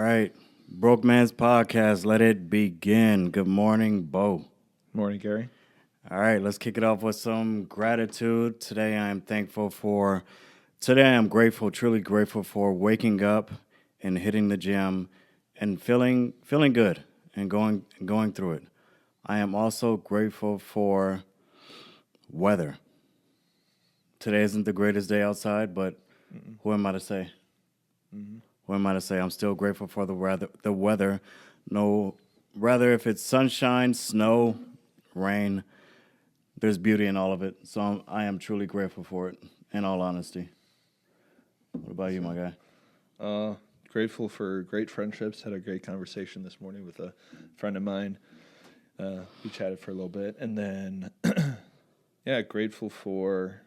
right. BrokeMan's podcast. Let it begin. Good morning, Bo. Morning, Gary. All right, let's kick it off with some gratitude. Today I am grateful, truly grateful for waking up and hitting the gym and feeling good and going through it. I am also grateful for weather. Today isn't the greatest day outside, but who am I to say? What am I to say? I'm still grateful for the weather. The weather, no, rather if it's sunshine, snow, rain, there's beauty in all of it. So I am truly grateful for it. In all honesty. What about you, my guy? Grateful for great friendships. Had a great conversation this morning with a friend of mine. We chatted for a little bit, and then, grateful for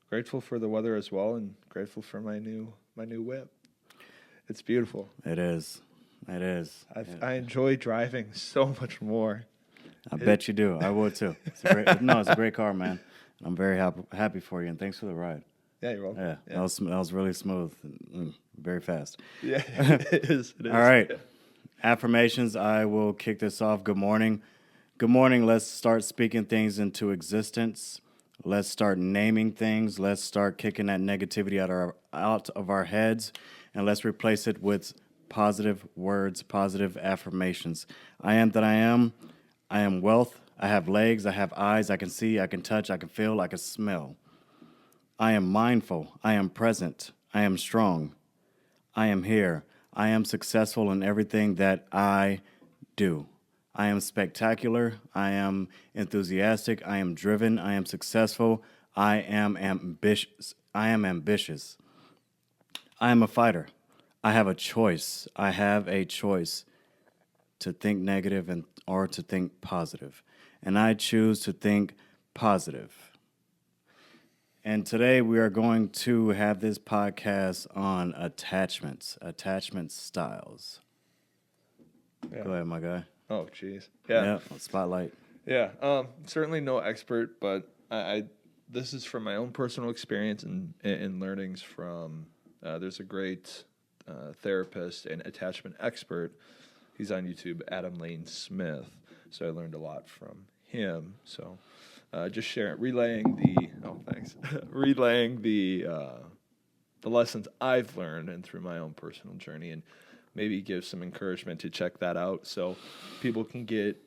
the weather as well, and grateful for my new whip. It's beautiful. It is. I enjoy driving so much more. I bet you do. I would too. It's a great car, man. I'm very happy for you, and thanks for the ride. Yeah, you're welcome. Yeah. That was really smooth, very fast. Yeah, it is. All right. Yeah. Affirmations. I will kick this off. Good morning. Good morning. Let's start speaking things into existence. Let's start naming things. Let's start kicking that negativity out of our heads, and let's replace it with positive words, positive affirmations. I am that I am. I am wealth. I have legs. I have eyes. I can see. I can touch. I can feel. I can smell. I am mindful. I am present. I am strong. I am here. I am successful in everything that I do. I am spectacular. I am enthusiastic. I am driven. I am successful. I am ambitious. I am a fighter. I have a choice. I have a choice to think negative or to think positive. And I choose to think positive. And today we are going to have this podcast on attachment styles. Yeah. Go ahead, my guy. Oh, jeez. Yeah. Spotlight. Yeah. Certainly no expert, but I this is from my own personal experience and learnings from. There's a great therapist and attachment expert. He's on YouTube, Adam Lane Smith. So I learned a lot from him. So just relaying the lessons I've learned and through my own personal journey, and maybe give some encouragement to check that out so people can get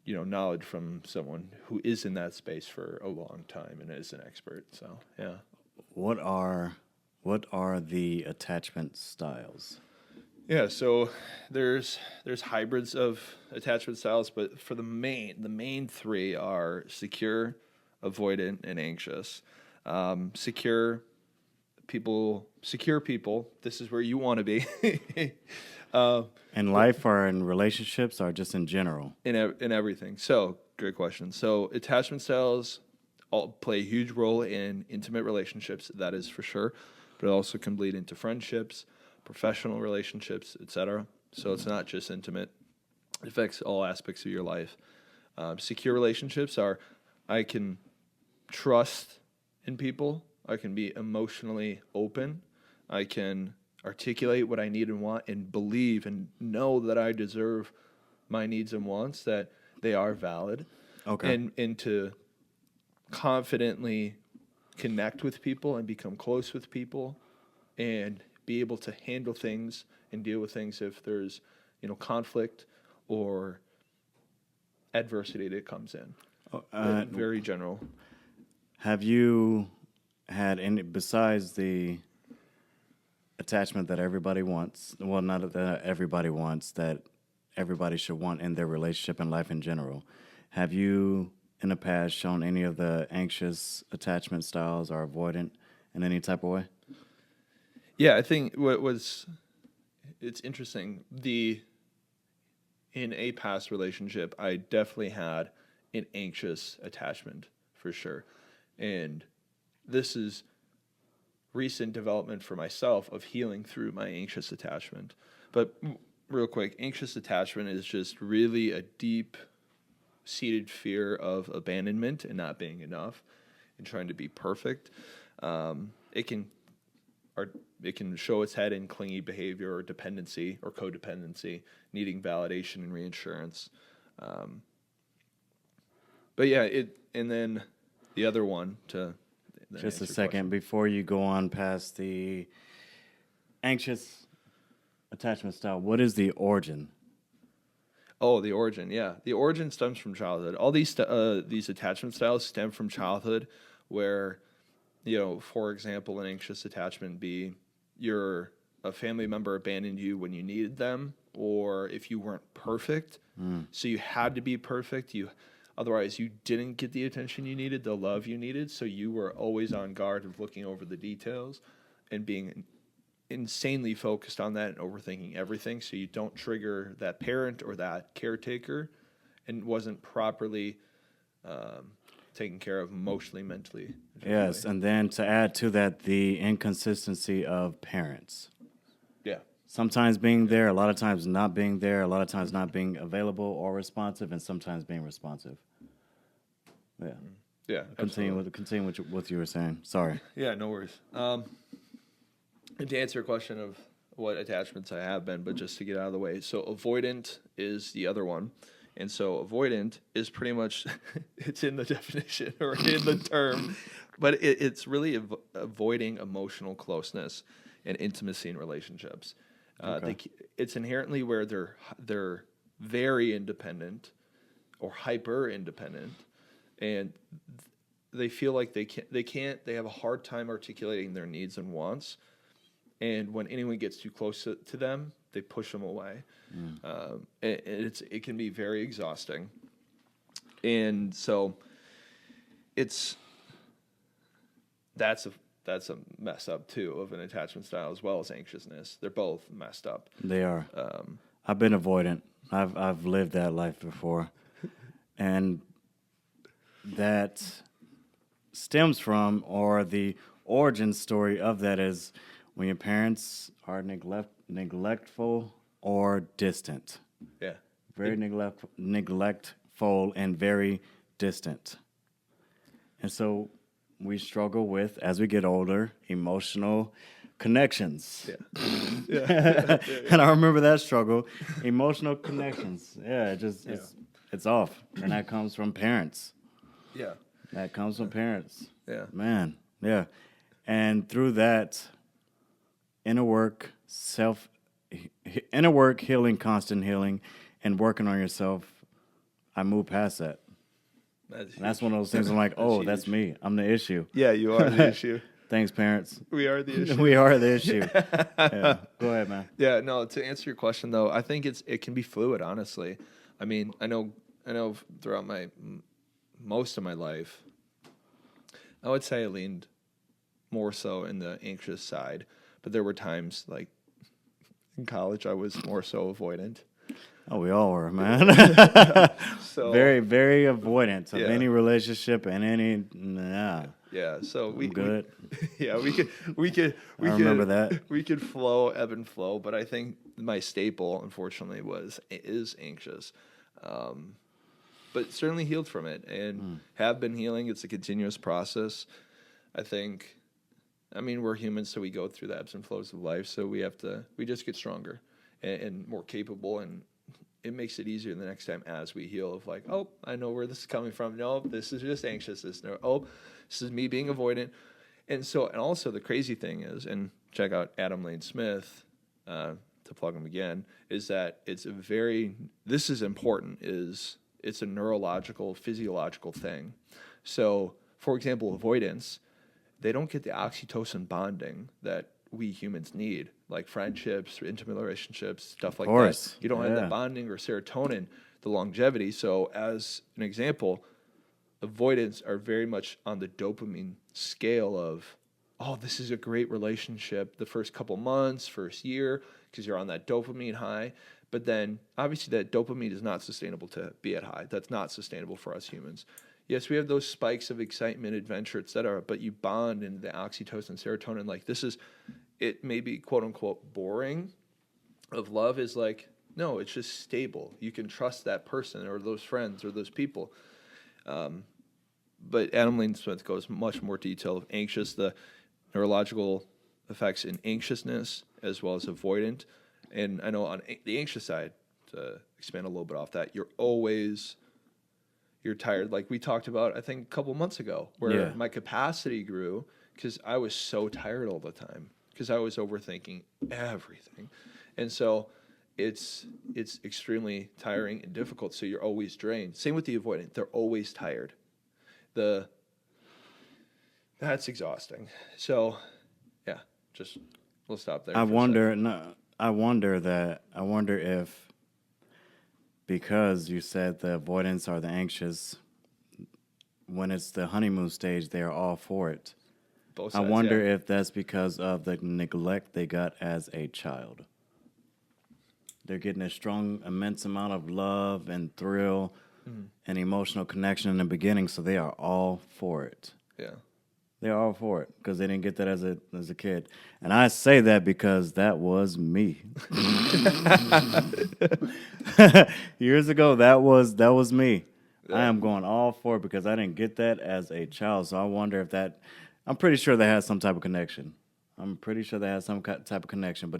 knowledge from someone who is in that space for a long time and is an expert. So yeah. What are the attachment styles? Yeah, so there's hybrids of attachment styles, but for the main three are secure, avoidant, and anxious. Secure people. This is where you want to be. In life or in relationships or just in general? In everything. So, great question. So, attachment styles all play a huge role in intimate relationships, that is for sure, but it also can bleed into friendships, professional relationships, etc. So, it's not just intimate. It affects all aspects of your life. Secure relationships are, I can trust in people. I can be emotionally open. I can articulate what I need and want and believe and know that I deserve my needs and wants, that they are valid. Okay. And to confidently connect with people and become close with people and be able to handle things and deal with things if there's, conflict or adversity that comes in. Very general. Have you had any, besides the attachment that everybody wants, well, not that everybody wants, that everybody should want in their relationship and life in general, have you in the past shown any of the anxious attachment styles or avoidant in any type of way? Yeah, I think it's interesting. In a past relationship, I definitely had an anxious attachment for sure. And this is recent development for myself of healing through my anxious attachment. But real quick, anxious attachment is just really a deep-seated fear of abandonment and not being enough and trying to be perfect. It can it can show its head in clingy behavior or dependency or codependency, needing validation and reassurance. But yeah, and then the other one to just a second before you go on past the anxious attachment style. What is the origin? Oh, the origin, yeah. The origin stems from childhood. All these attachment styles stem from childhood, where, for example, an anxious attachment be a family member abandoned you when you needed them, or if you weren't perfect, so you had to be perfect. Otherwise you didn't get the attention you needed, the love you needed. So you were always on guard of looking over the details and being insanely focused on that and overthinking everything, so you don't trigger that parent or that caretaker, and wasn't properly taken care of emotionally, mentally. Yes, and then to add to that, the inconsistency of parents. Yeah. Sometimes being there, a lot of times not being there, a lot of times not being available or responsive, and sometimes being responsive. Yeah. Yeah. Continue with what you were saying. Sorry. Yeah, no worries. And to answer your question of what attachments I have been, but just to get out of the way. So avoidant is the other one. And so avoidant is pretty much, it's in the definition or in the term, but it's really avoiding emotional closeness and intimacy in relationships. It's inherently where they're very independent or hyper independent, and they feel like they have a hard time articulating their needs and wants. And when anyone gets too close to them, they push them away. It can be very exhausting. And so that's a mess up too of an attachment style, as well as anxiousness. They're both messed up. They are. I've been avoidant. I've lived that life before. And that stems from, or the origin story of that is when your parents are neglectful or distant. Yeah. Very neglectful and very distant. And so we struggle with, as we get older, emotional connections. Yeah. And I remember that struggle. Emotional connections. Yeah, it's off. And that comes from parents. Yeah. That comes from parents. Yeah. Man, yeah. And through that, inner work, healing, constant healing, and working on yourself, I move past that. That's one of those things I'm like, that's me. I'm the issue. Yeah, you are the issue. Thanks, parents. We are the issue. We are the issue. Yeah. Go ahead, man. Yeah, no, to answer your question, though, I think it can be fluid, honestly. I mean, I know throughout most of my life, I would say I leaned more so in the anxious side. But there were times, like in college, I was more so avoidant. Oh, we all were, man. So very, very avoidant of any relationship and any. Nah. Yeah. So we good. We could remember that. We could ebb and flow, but I think my staple, unfortunately, is anxious. But certainly healed from it and have been healing. It's a continuous process. I think. I mean, we're humans, so we go through the ebbs and flows of life. So we just get stronger and more capable, and it makes it easier the next time as we heal. Of like, oh, I know where this is coming from. No, this is just anxiousness. No, oh, this is me being avoidant. And also the crazy thing is, and check out Adam Lane Smith to plug him again, is that this is important. It's a neurological, physiological thing. So, for example, avoidance. They don't get the oxytocin bonding that we humans need, like friendships, intimate relationships, stuff like that. You don't have that bonding or serotonin, the longevity. So as an example, avoidants are very much on the dopamine scale of, oh, this is a great relationship the first couple months, first year, because you're on that dopamine high. But then obviously that dopamine is not sustainable to be at high. That's not sustainable for us humans. Yes, we have those spikes of excitement, adventure, etc., but you bond in the oxytocin, serotonin. Like it may be quote unquote boring. Of love is like, no, it's just stable. You can trust that person or those friends or those people. But Adam Lane Smith goes much more detail of anxious, the neurological effects in anxiousness as well as avoidant. And I know on the anxious side, to expand a little bit off that, you're tired. Like we talked about, I think a couple months ago, where my capacity grew because I was so tired all the time because I was overthinking everything. And so it's extremely tiring and difficult. So you're always drained. Same with the avoidant. They're always tired. That's exhausting. So yeah, just we'll stop there. I wonder if, because you said the avoidants are the anxious, when it's the honeymoon stage, they're all for it. Both sides, I wonder if that's because of the neglect they got as a child. They're getting a strong, immense amount of love and thrill and emotional connection in the beginning, so they are all for it. Yeah. They're all for it because they didn't get that as a kid. And I say that because that was me. Years ago, that was me. Yeah. I am going all for it because I didn't get that as a child. So I wonder if that, I'm pretty sure that has some type of connection. But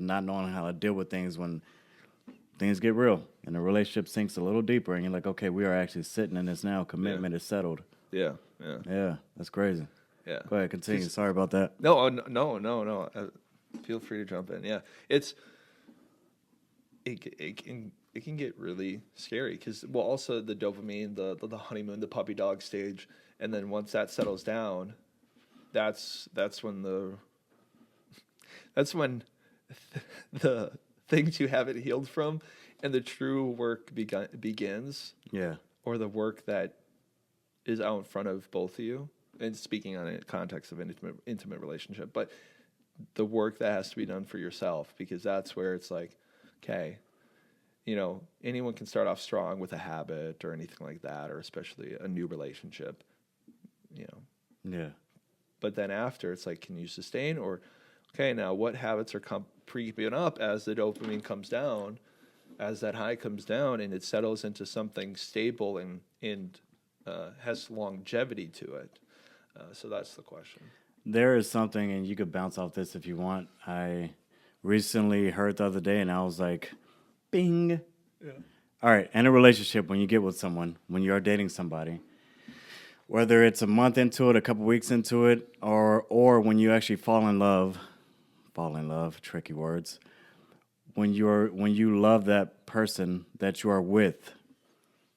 not knowing how to deal with things when things get real and the relationship sinks a little deeper and you're like, okay, we are actually sitting in this now. Commitment is settled. Yeah. Yeah, that's crazy. Yeah. Go ahead, continue. Sorry about that. No. Feel free to jump in. Yeah, it can get really scary because also the dopamine, the honeymoon, the puppy dog stage, and then once that settles down, that's when the things you haven't healed from, and the true work begins. Yeah. Or the work that is out in front of both of you. And speaking on a context of an intimate relationship, but the work that has to be done for yourself, because that's where it's like, okay, anyone can start off strong with a habit or anything like that, or especially a new relationship, Yeah. But then after, it's like, can you sustain? Or, okay, now what habits are creeping up as the dopamine comes down, as that high comes down, and it settles into something stable and has longevity to it. So that's the question. There is something, and you could bounce off this if you want. I recently heard the other day, and I was like, bing. Yeah. All right, in a relationship, when you get with someone, when you are dating somebody, whether it's a month into it, a couple weeks into it, or when you actually fall in love, tricky words, when you love that person that you are with,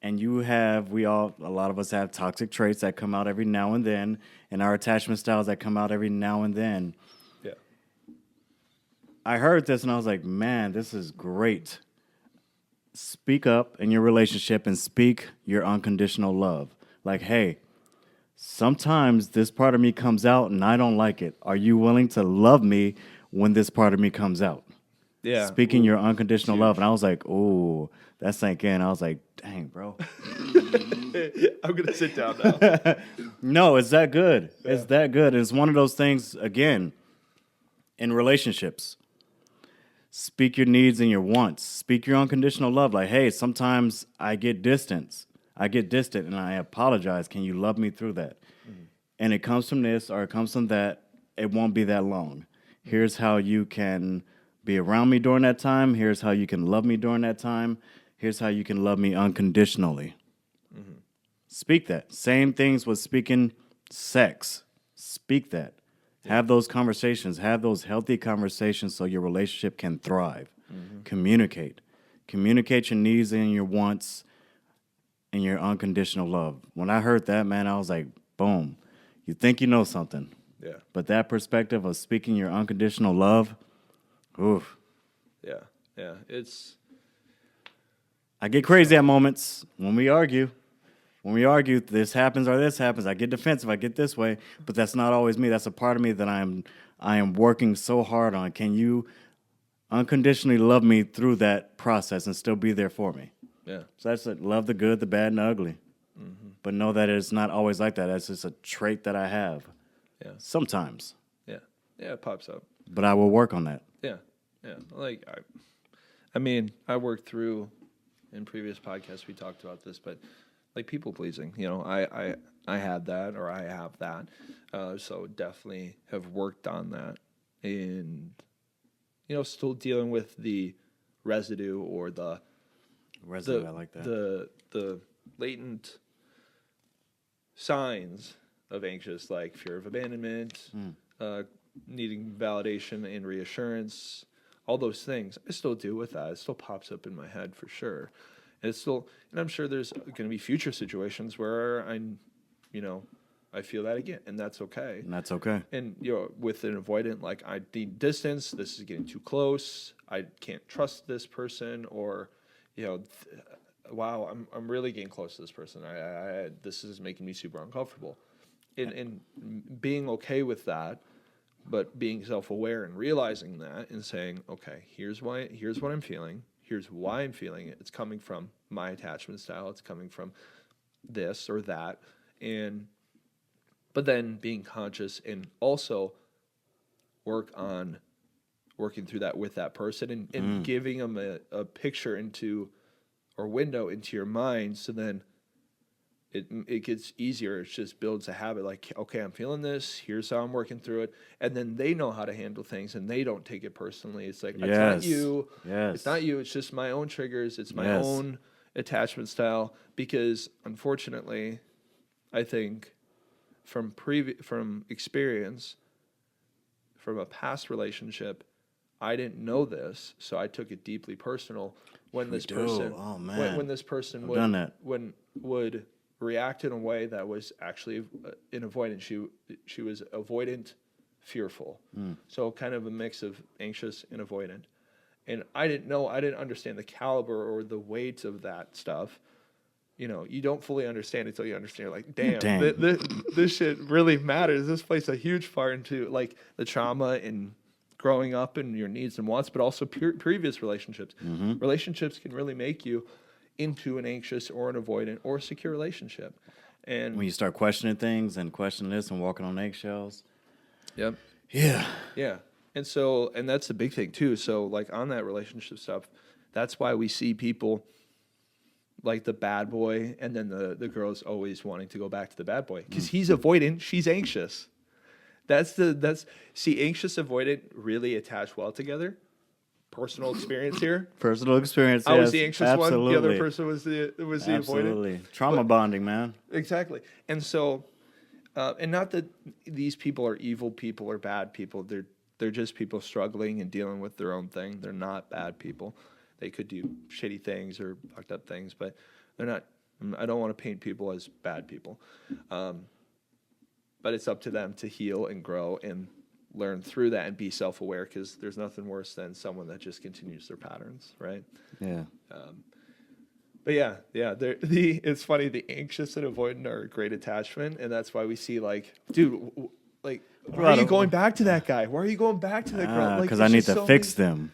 and a lot of us have toxic traits that come out every now and then, and our attachment styles that come out every now and then. Yeah. I heard this and I was like, man, this is great. Speak up in your relationship and speak your unconditional love. Like, hey, sometimes this part of me comes out and I don't like it. Are you willing to love me when this part of me comes out? Yeah. Speaking your unconditional love. And I was like, ooh, that sank in. I was like, dang, bro. I'm going to sit down now. No, it's that good. Yeah. It's that good. It's one of those things, again, in relationships. Speak your needs and your wants. Speak your unconditional love. Like, hey, sometimes I get distant and I apologize. Can you love me through that? Mm-hmm. And it comes from this or it comes from that. It won't be that long. Mm-hmm. Here's how you can be around me during that time. Here's how you can love me during that time. Here's how you can love me unconditionally. Mm-hmm. Speak that. Same things with speaking sex. Speak that. Yeah. Have those conversations. Have those healthy conversations so your relationship can thrive. Mm-hmm. Communicate. Communicate your needs and your wants and your unconditional love. When I heard that, man, I was like, boom. You think you know something. Yeah. But that perspective of speaking your unconditional love, oof. Yeah. I get crazy at moments when we argue. This happens or this happens. I get defensive. I get this way, but that's not always me. That's a part of me that I am working so hard on. Can you unconditionally love me through that process and still be there for me? Yeah. So that's it. Love the good, the bad, and the ugly. Mm-hmm. But know that it's not always like that. That's just a trait that I have. Yeah. Sometimes. Yeah. Yeah, it pops up. But I will work on that. Yeah. Yeah. Like, I worked through, in previous podcasts we talked about this, but like people pleasing, I had that or I have that. So definitely have worked on that and still dealing with the residue or the I like that. the latent signs of anxious, like fear of abandonment, needing validation and reassurance, all those things. I still deal with that. It still pops up in my head for sure. And I'm sure there's going to be future situations where I feel that again, and that's okay. And that's okay. And with an avoidant, like, I need distance. This is getting too close. I can't trust this person, or wow, I'm really getting close to this person. I this is making me super uncomfortable. And being okay with that, but being self-aware and realizing that and saying, okay, here's what I'm feeling. Here's why I'm feeling it. It's coming from my attachment style. It's coming from this or that. But then being conscious and also working through that with that person and giving them a picture or window into your mind, so then it gets easier. It just builds a habit, like, okay, I'm feeling this, here's how I'm working through it, and then they know how to handle things and they don't take it personally. It's like, it's not you. It's not you. It's just my own triggers. It's my own attachment style. Because unfortunately, I think from experience, from a past relationship, I didn't know this, so I took it deeply personal when this person would react in a way that was actually an avoidant. She was avoidant, fearful. So kind of a mix of anxious and avoidant. And I didn't understand the caliber or the weight of that stuff. You don't fully understand until you understand. You're like, damn. This shit really matters. This plays a huge part into, like, the trauma and growing up and your needs and wants, but also previous relationships. Relationships can really make you into an anxious or an avoidant or a secure relationship. And when you start questioning things and questioning this and walking on eggshells. Yep. Yeah. Yeah. And that's the big thing too. So, like, on that relationship stuff, that's why we see people like the bad boy, and then the girl's always wanting to go back to the bad boy because he's avoidant, she's anxious. Anxious, avoidant really attach well together. Personal experience here. Personal experience. I was the anxious one. The other person was the avoidant. Absolutely. Trauma bonding, man. Exactly. And so, and not that these people are evil people or bad people. They're just people struggling and dealing with their own thing. They're not bad people. They could do shitty things or fucked up things, but they're not. I don't want to paint people as bad people. But it's up to them to heal and grow and learn through that and be self-aware, because there's nothing worse than someone that just continues their patterns, right? Yeah. But yeah. It's funny. The anxious and avoidant are a great attachment, and that's why we see, like, dude, like, why are you going back to that guy? Why are you going back to that girl? Because I need to fix them.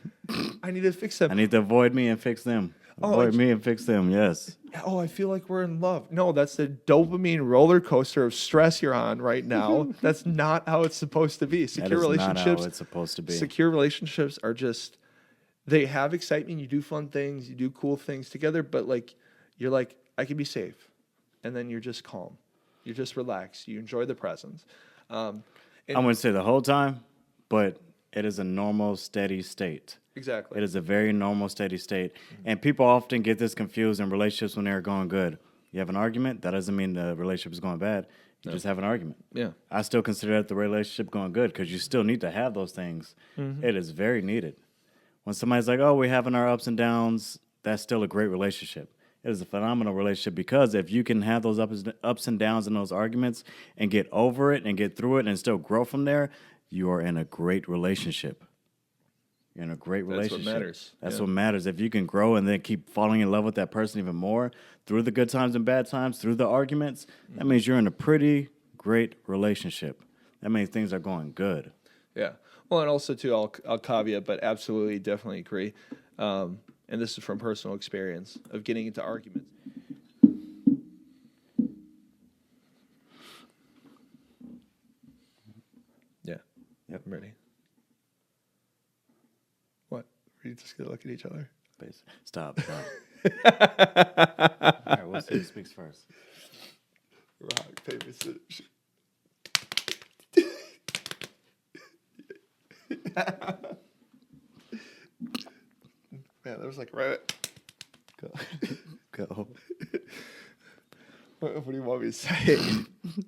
I need to fix them. I need to avoid me and fix them. Avoid me and fix them. Yes. Oh, I feel like we're in love. No, that's the dopamine roller coaster of stress you're on right now. That's not how it's supposed to be. Secure relationships. Not how it's supposed to be. Secure relationships are just, they have excitement. You do fun things. You do cool things together. But, like, you're like, I can be safe, and then you're just calm. You're just relaxed. You enjoy the presence. I wouldn't say the whole time, but it is a normal, steady state. Exactly. It is a very normal, steady state. And people often get this confused in relationships when they're going good. You have an argument, that doesn't mean the relationship is going bad. You just have an argument. Yeah. I still consider that the relationship going good, because you still need to have those things. It is very needed. When somebody's like, oh, we're having our ups and downs, that's still a great relationship. It is a phenomenal relationship, because if you can have those ups and downs in those arguments and get over it and get through it and still grow from there, you are in a great relationship. You're in a great relationship. That's what matters. That's what matters. If you can grow and then keep falling in love with that person even more through the good times and bad times, through the arguments, that means you're in a pretty great relationship. That means things are going good. Yeah. Well, and also, too, I'll caveat, but absolutely, definitely agree. And this is from personal experience of getting into arguments. Yeah. Yep. I'm ready. What? Are you just going to look at each other? Stop. All right, we'll see who speaks first. Rock, paper, scissors. Man, that was like right. Go. Go. What do you want me to say?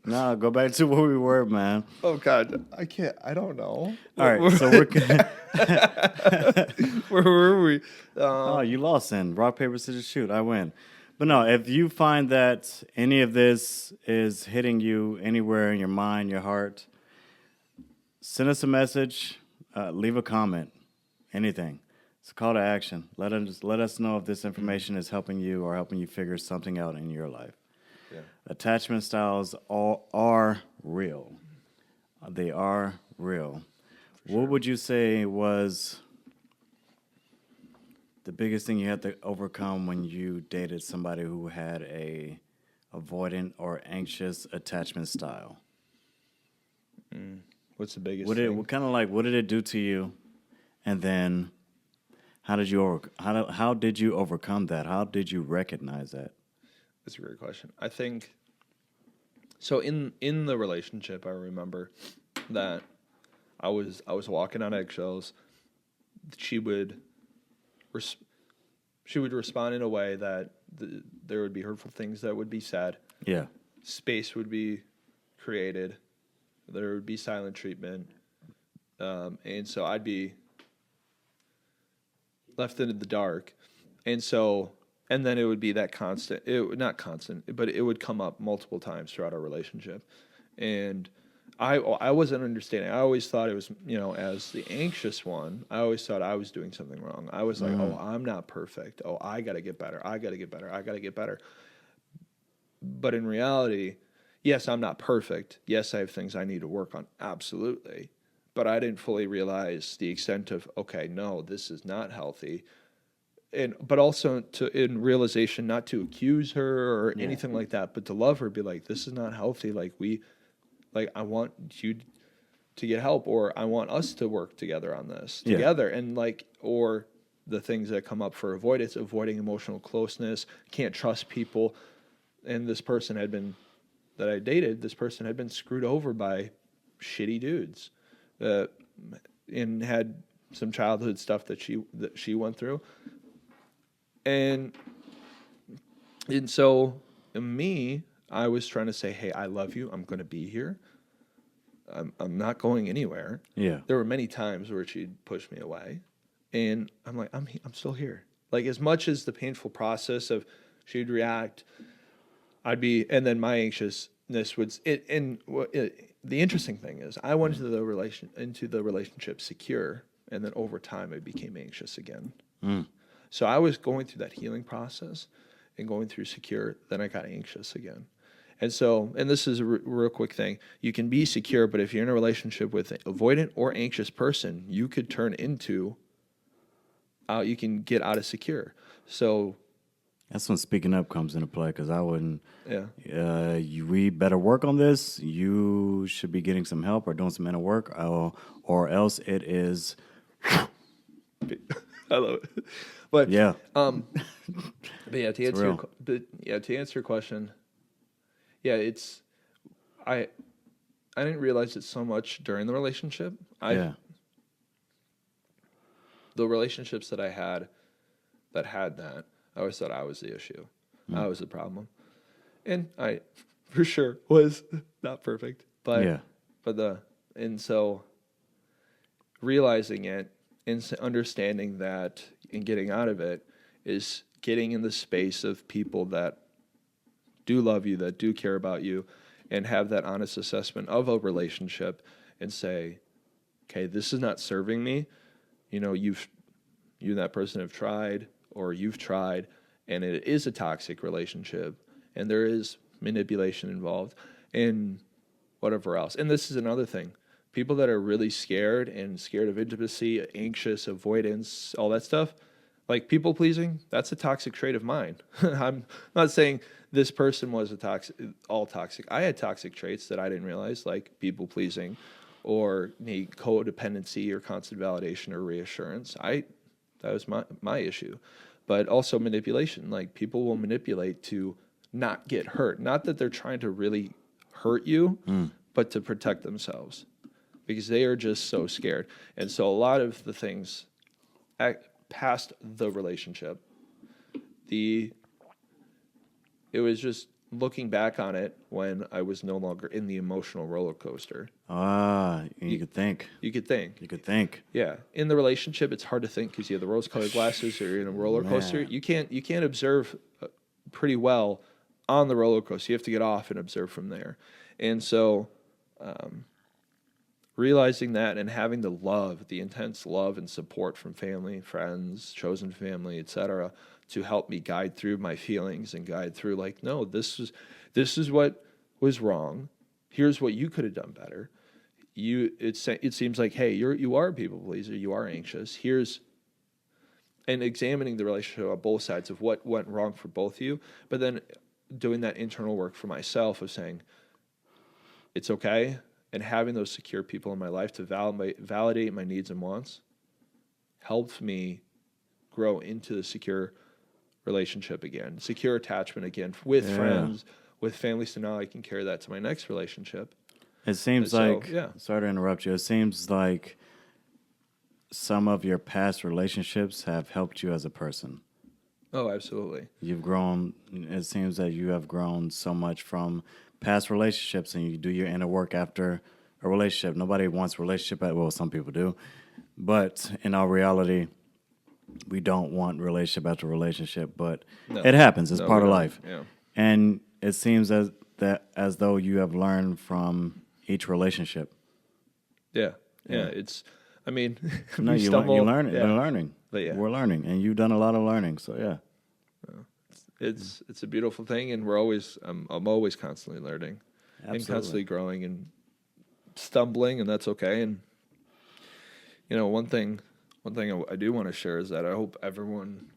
No, go back to where we were, man. Oh God, I can't. I don't know. All right, so we're. Where were we? Oh, you lost then. Rock, paper, scissors, shoot. I win. But no, if you find that any of this is hitting you anywhere in your mind, your heart, send us a message, leave a comment, anything. It's a call to action. Let us know if this information is helping you or helping you figure something out in your life. Yeah. Attachment styles are real. They are real. Sure. What would you say was the biggest thing you had to overcome when you dated somebody who had a avoidant or anxious attachment style? What's the biggest What thing? what did it do to you? And then how did you overcome that? How did you recognize that? That's a great question. I think so. In the relationship, I remember that I was walking on eggshells. She would respond in a way that there would be hurtful things that would be said. Yeah. Space would be created. There would be silent treatment, and so I'd be left in the dark, and then it would be that constant. Not constant, but it would come up multiple times throughout our relationship, and I wasn't understanding. I always thought it was, as the anxious one, I always thought I was doing something wrong. I was like, oh, I'm not perfect. Oh, I got to get better. I got to get better. I got to get better. But in reality, yes, I'm not perfect. Yes, I have things I need to work on. Absolutely. But I didn't fully realize the extent of, okay, no, this is not healthy. But also in realization, not to accuse her or anything like that, but to love her, be like, this is not healthy. I want you to get help, or I want us to work together on this together. And or the things that come up for avoidance, avoiding emotional closeness, can't trust people. And this person that I dated, this person had been screwed over by shitty dudes, and had some childhood stuff that she went through. And so me, I was trying to say, hey, I love you. I'm going to be here. I'm not going anywhere. Yeah. There were many times where she'd push me away, and I'm like, I'm still here. Like, as much as the painful process of she'd react, I'd be, and then my anxiousness would. The interesting thing is, I went into the relationship secure, and then over time, I became anxious again. So I was going through that healing process and going through secure. Then I got anxious again. And this is a real quick thing. You can be secure, but if you're in a relationship with an avoidant or anxious person, you could turn into, you can get out of secure. So that's when speaking up comes into play, because I wouldn't. Yeah. We better work on this. You should be getting some help or doing some inner work, or else it is. I love it. But yeah. But yeah, to answer your question. Yeah, I didn't realize it so much during the relationship. The relationships that I had that, I always thought I was the issue. I was the problem. And I, for sure, was not perfect. But and so realizing it and understanding that and getting out of it is getting in the space of people that do love you, that do care about you, and have that honest assessment of a relationship and say, okay, this is not serving me. You and that person have tried, or you've tried, and it is a toxic relationship, and there is manipulation involved, and whatever else. And this is another thing. People that are really scared of intimacy, anxious, avoidance, all that stuff, like people pleasing, that's a toxic trait of mine. I'm not saying this person was all toxic. I had toxic traits that I didn't realize, like people pleasing, or need codependency, or constant validation or reassurance. That was my issue. But also manipulation. Like, people will manipulate to not get hurt. Not that they're trying to really hurt you, but to protect themselves. because they are just so scared. And so a lot of the things past the relationship, it was just looking back on it when I was no longer in the emotional roller coaster. You could think. You could think. You could think. Yeah. In the relationship, it's hard to think because you have the rose-colored glasses or you're in a roller coaster. Man. You can't observe pretty well on the roller coaster. You have to get off and observe from there. And so realizing that and having the intense love and support from family, friends, chosen family, etc., to help me guide through my feelings and guide through like, no, this is what was wrong. Here's what you could have done better. It seems like, hey, you are a people pleaser. You are anxious. And examining the relationship on both sides of what went wrong for both of you, but then doing that internal work for myself of saying, it's okay, and having those secure people in my life to validate my needs and wants helped me grow into the secure relationship again, secure attachment again with friends, with family, so now I can carry that to my next relationship. It seems like, sorry to interrupt you, it seems like some of your past relationships have helped you as a person. Oh, absolutely. You've grown, it seems that you have grown so much from past relationships, and you do your inner work after a relationship. Nobody wants a relationship, well, some people do, but in all reality, we don't want relationship after relationship, but it happens. It's part of life. Yeah. And it seems as though you have learned from each relationship. Yeah. It's, I mean, no, you learn it. Yeah. You're learning. But yeah. We're learning, and you've done a lot of learning. So yeah. It's a beautiful thing, and I'm always constantly learning, and constantly growing and stumbling, and that's okay. And one thing I do want to share is that I hope everyone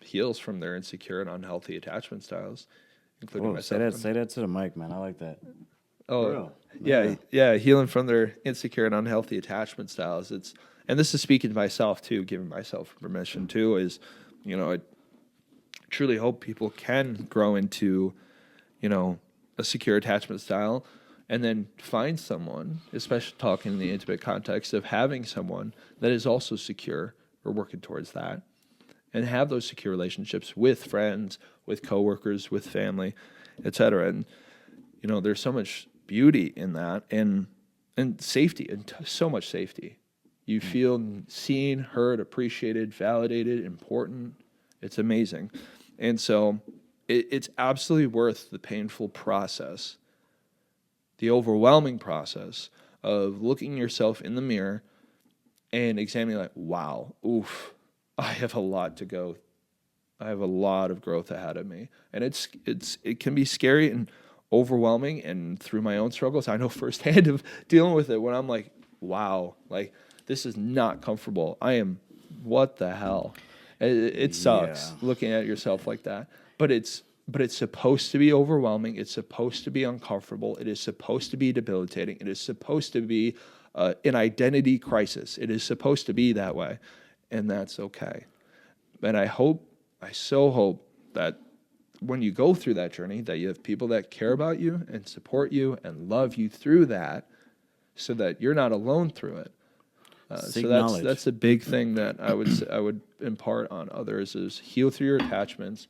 heals from their insecure and unhealthy attachment styles, including myself. Say that to the mic, man. I like that. Oh, yeah, healing from their insecure and unhealthy attachment styles. And this is speaking to myself too, giving myself permission too. Is I truly hope people can grow into, a secure attachment style, and then find someone, especially talking in the intimate context of having someone that is also secure or working towards that, and have those secure relationships with friends, with coworkers, with family, etc. And there's so much beauty in that, and safety, and so much safety. You feel seen, heard, appreciated, validated, important. It's amazing. And so it's absolutely worth the painful process, the overwhelming process of looking yourself in the mirror and examining like, wow, oof, I have a lot to go. I have a lot of growth ahead of me. And it can be scary and overwhelming, and through my own struggles, I know firsthand of dealing with it when I'm like, wow, like this is not comfortable. What the hell? It sucks looking at yourself like that, but it's supposed to be overwhelming. It's supposed to be uncomfortable. It is supposed to be debilitating. It is supposed to be an identity crisis. It is supposed to be that way, and that's okay. And I so hope that when you go through that journey, that you have people that care about you and support you and love you through that, so that you're not alone through it. So that's a big thing that I would impart on others is heal through your attachments,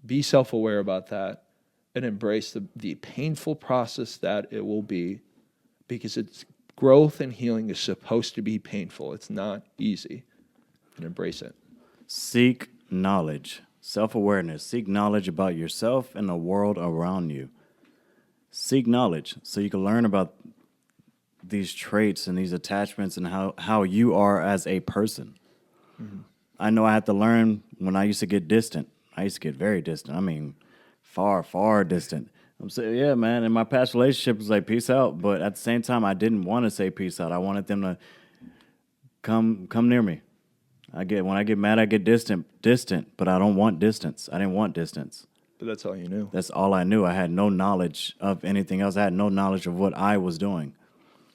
be self-aware about that, and embrace the painful process that it will be, because it's growth and healing is supposed to be painful. It's not easy, and embrace it. Seek knowledge, self-awareness. Seek knowledge about yourself and the world around you. Seek knowledge so you can learn about these traits and these attachments and how you are as a person. Mm-hmm. I know I had to learn when I used to get distant. I used to get very distant. I mean, far, far distant. I'm saying, yeah, man, in my past relationship, it was like, peace out. But at the same time, I didn't want to say peace out. I wanted them to come near me. When I get mad, I get distant, but I don't want distance. I didn't want distance. But that's all you knew. That's all I knew. I had no knowledge of anything else. I had no knowledge of what I was doing.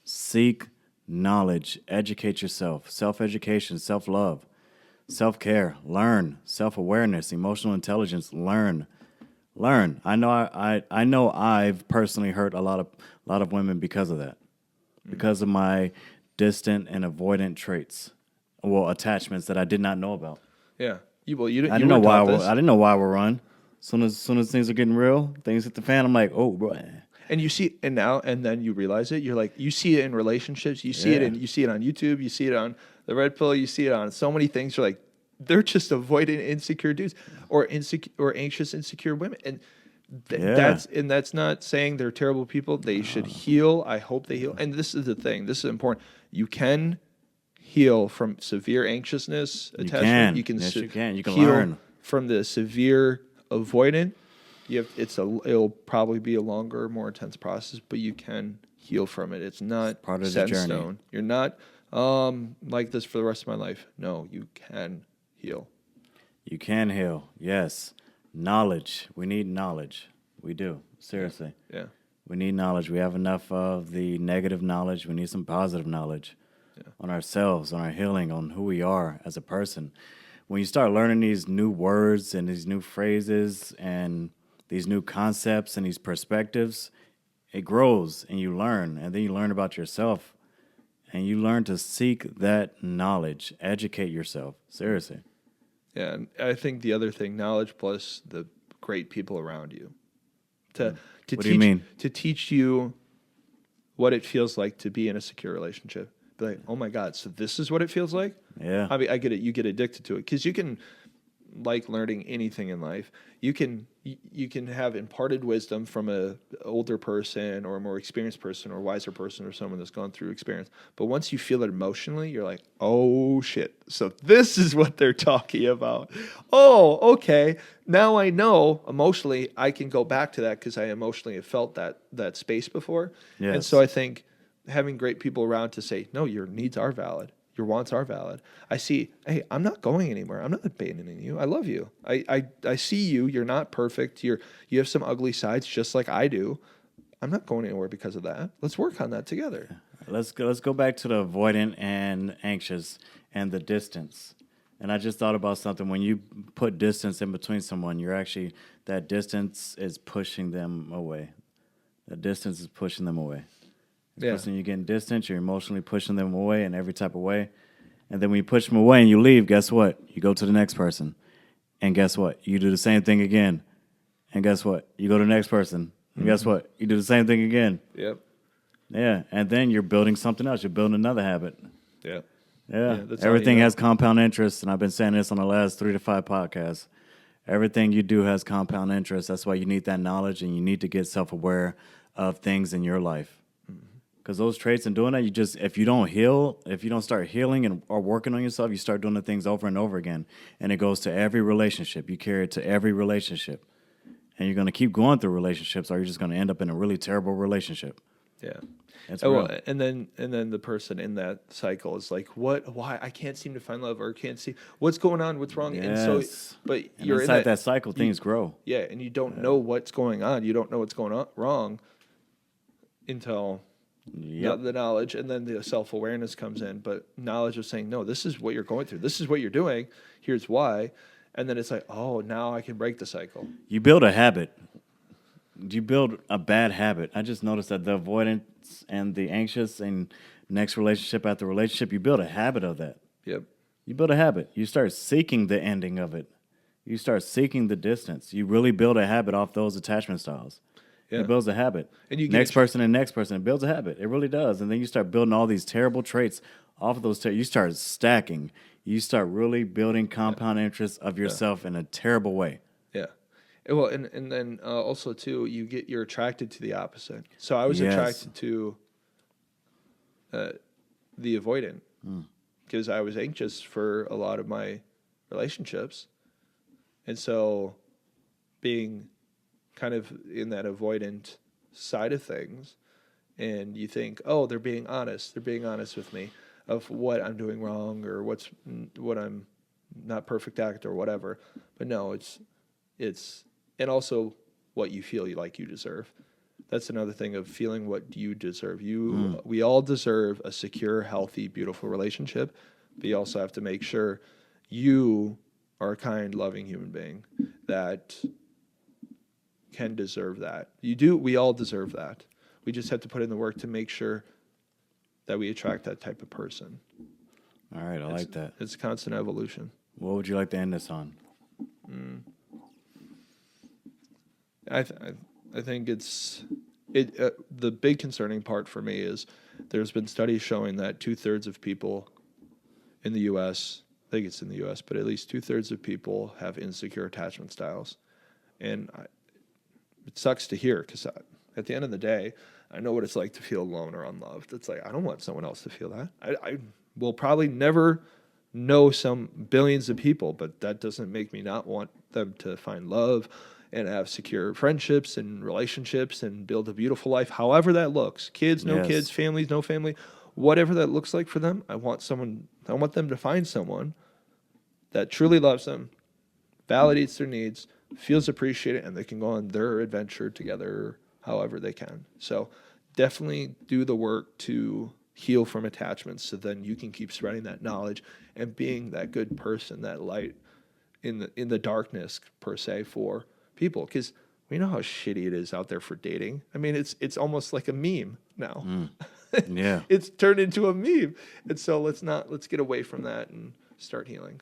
Seek knowledge. Educate yourself. Self-education, self-love, self-care. Learn. Self-awareness, emotional intelligence. Learn. I know I've personally hurt a lot of women because of that. because of my distant and avoidant traits, well, attachments that I did not know about. Yeah. You I you didn't know were why. taught this. I didn't know why we're run. Soon as things are getting real, things hit the fan. I'm like, oh, bro. And you see, and then you realize it. You're like, you see it in relationships. You see Yeah. you see it on YouTube. You see it on the Red Pill. You see it on so many things. You're like, they're just avoiding insecure dudes or insecure or anxious, insecure women. And Yeah. that's not saying they're terrible people. They should heal. I hope they heal. And this is the thing. This is important. You can heal from severe anxiousness You attachment. can. You can Yes, you can. You can heal learn. from the severe avoidant. It'll probably be a longer, more intense process, but you can heal from it. It's not part of the set in journey. stone. You're not like this for the rest of my life. No, you can heal. You can heal. Yes. Knowledge. We need knowledge. We do. Seriously. Yeah. We need knowledge. We have enough of the negative knowledge. We need some positive knowledge on ourselves, on our healing, on who we are as a person. When you start learning these new words and these new phrases and these new concepts and these perspectives, it grows and you learn. And then you learn about yourself and you learn to seek that knowledge, educate yourself. Seriously. Yeah, and I think the other thing, knowledge plus the great people around you. To What do you mean? To teach you what it feels like to be in a secure relationship. Be like, oh my God, so this is what it feels like? Yeah. I mean, I get it. You get addicted to it because you can like learning anything in life. You can have imparted wisdom from a older person or a more experienced person or wiser person or someone that's gone through experience. But once you feel it emotionally, you're like, oh shit. So this is what they're talking about. Oh, okay. Now I know emotionally I can go back to that because I emotionally have felt that space before. Yes. And so I think having great people around to say, no, your needs are valid. Your wants are valid. I see, hey, I'm not going anywhere. I'm not abandoning you. I love you. I see you. You're not perfect. You have some ugly sides just like I do. I'm not going anywhere because of that. Let's work on that together. Let's go back to the avoidant and anxious and the distance. And I just thought about something. When you put distance in between someone, you're actually, that distance is pushing them away. The distance is pushing them away. Yeah. Person, you're getting distant, you're emotionally pushing them away in every type of way. And then when you push them away and you leave, guess what? You go to the next person. And guess what? You do the same thing again. And guess what? You go to the next person. And guess what? You do the same thing again. Yep. Yeah. And then you're building something else. You're building another habit. Yeah. Yeah. that's all Everything you know. has compound interest. And I've been saying this on the last 3 to 5 podcasts. Everything you do has compound interest. That's why you need that knowledge and you need to get self-aware of things in your life. Because those traits and doing that, if you don't start healing and or working on yourself, you start doing the things over and over again. And it goes to every relationship. You carry it to every relationship. And you're going to keep going through relationships or you're just going to end up in a really terrible relationship. Yeah. It's Oh, real. well, and then the person in that cycle is like, why I can't seem to find love or can't see what's going on, what's wrong. And so, but And you're inside in that cycle, things grow. Yeah, and you don't know what's going on. You don't know what's going on wrong until the knowledge, and then the self-awareness comes in. But knowledge of saying, no, this is what you're going through. This is what you're doing. Here's why. And then it's like, oh, now I can break the cycle. You build a habit. You build a bad habit. I just noticed that the avoidance and the anxious and next relationship after relationship, you build a habit of that. Yep. You build a habit. You start seeking the ending of it. You start seeking the distance. You really build a habit off those attachment styles. Yeah. It builds a habit. And you next person and next person. It builds a habit. It really does. And then you start building all these terrible traits off of those. You start stacking. You start really building compound interest of yourself in a terrible way. Yeah. Well, and then also too, you're attracted to the opposite. So I was attracted to the avoidant because I was anxious for a lot of my relationships, and so being kind of in that avoidant side of things, and you think, oh, they're being honest with me of what I'm doing wrong or what I'm not perfect at or whatever. But no, it's and also what you feel like you deserve. That's another thing of feeling what you deserve. We all deserve a secure, healthy, beautiful relationship, but you also have to make sure you are a kind, loving human being that can deserve that. We all deserve that. We just have to put in the work to make sure that we attract that type of person. All right, I like that. It's constant evolution. What would you like to end this on? I think it's the big concerning part for me is there's been studies showing that 2/3 of people in the U.S. I think it's in the U.S., but at least 2/3 of people have insecure attachment styles, and it sucks to hear because at the end of the day, I know what it's like to feel alone or unloved. It's like I don't want someone else to feel that. I will probably never know some billions of people, but that doesn't make me not want them to find love and have secure friendships and relationships and build a beautiful life, however that looks. Kids, no kids, families, no family, whatever that looks like for them. I want them to find someone that truly loves them, validates their needs, feels appreciated, and they can go on their adventure together however they can. So definitely do the work to heal from attachments so then you can keep spreading that knowledge and being that good person, that light in the darkness per se for people, because we know how shitty it is out there for dating. I mean, it's almost like a meme now. Yeah. It's turned into a meme. And so let's get away from that and start healing.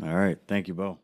All right. Thank you, Bo.